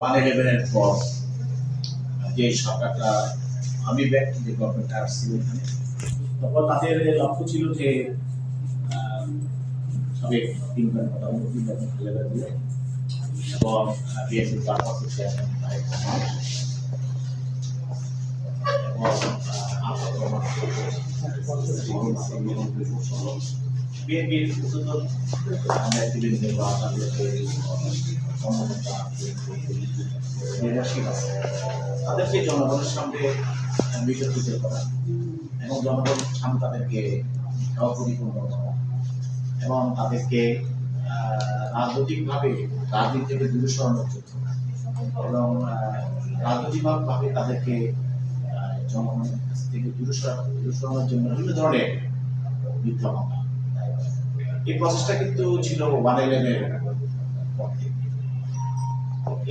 11-এর পর যে সরকারটা আমি ব্যক্তি যে গভর্নমেন্টটা আসছিল এখানে, তখন তাদের লক্ষ্য ছিল যে সাবেক তিনবার প্রধানমন্ত্রী ডক্টর খালেদা জিয়া এবং বিএনপির ভারপ্রাপ্ত চেয়ারম্যান তারেক রহমান এবং বিএনপির উচ্চতর নেতৃবৃন্দ বা তাদেরকে জনগণের সামনে বিতর্কিত করা এবং জনগণের সামনে তাদেরকে পরিপূর্ণ করা এবং তাদেরকে রাজনৈতিকভাবে রাজনীতি থেকে দূরে সরানোর জন্য এবং রাজনৈতিকভাবে তাদেরকে জনগণের কাছ থেকে দূরে সরানোর জন্য বিভিন্ন ধরনের মিথ্যা মামলা। এই প্রসেসটা কিন্তু ছিল 1-11-এর পর থেকে।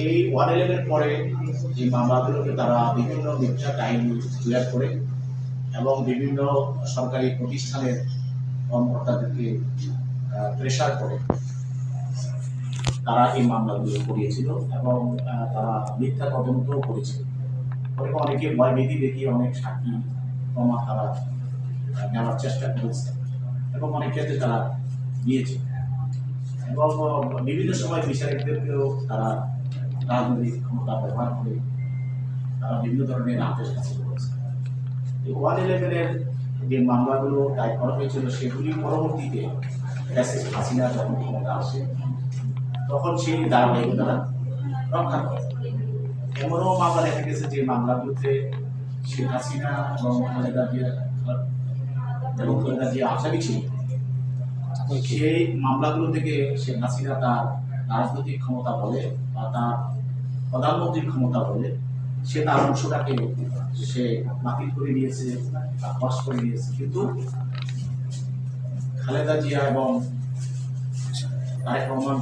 এই 1-11-এর পরে এই মামলাগুলোকে তারা বিভিন্ন মিথ্যা কাহিনী তৈরি করে এবং বিভিন্ন সরকারি প্রতিষ্ঠানের কর্মকর্তাদেরকে প্রেশার করে তারা এই মামলাগুলো করিয়েছিল এবং তারা মিথ্যা তদন্তও করেছিল। এবং অনেকে ভয়ভীতি দেখিয়ে অনেক সাক্ষী প্রমাণ তারা নেওয়ার চেষ্টা করেছে এবং অনেক ক্ষেত্রে তারা দিয়েছে এবং বিভিন্ন সময় বিচারকদেরকেও তারা রাজনৈতিক ক্ষমতা ব্যবহার করে তারা বিভিন্ন ধরনের আদেশ হাসিল করেছে। এই 1-11-এর যে মামলাগুলো দায়ের করা হয়েছিল সেগুলি পরবর্তীতে হাসিনা যখন ক্ষমতা আসে তখন সেই ধারাবাহিকতা রক্ষা করে। এমনও মামলা দেখা গেছে যে মামলাগুলোতে শেখ হাসিনা এবং খালেদা জিয়া আসামি ছিল। সেই মামলাগুলো থেকে শেখ হাসিনা তার রাজনৈতিক ক্ষমতা বলে বা তার প্রধানমন্ত্রীর ক্ষমতা বলে সে তার অংশটাকে সে বাতিল করে নিয়েছে বা হ্রাস করে নিয়েছে, কিন্তু খালেদা জিয়া এবং তারেক রহমান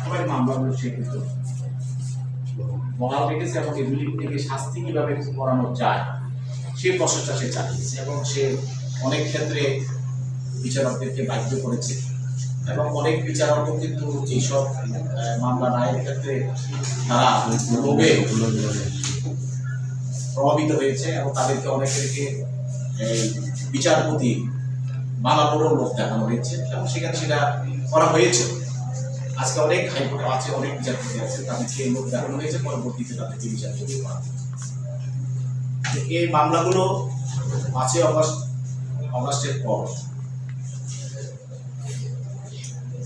সবাই মামলাগুলো সে কিন্তু বহাল রেখেছে এবং এগুলি থেকে শাস্তি কিভাবে করানো যায় সেই প্রসেসটা সে চালিয়েছে এবং সে অনেক ক্ষেত্রে বিচারকদেরকে বাধ্য করেছে এবং অনেক বিচারকও কিন্তু এইসব মামলা রায়ের ক্ষেত্রে তারা লোভে প্রভাবিত হয়েছে এবং তাদেরকে অনেকেরকে বিচারপতি বানানোরও লোক দেখানো হয়েছে এবং সেখানে সেটা করা হয়েছে। আজকে অনেক হাইকোর্ট আছে, অনেক বিচারপতি আছে, তাদেরকে লোক দেখানো হয়েছে, পরবর্তীতে তাদেরকে বিচারপতি করা হয়েছে। এই মামলাগুলো 5 অগাস্টের পর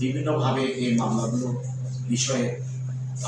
বিভিন্নভাবে এই মামলাগুলো বিষয়ে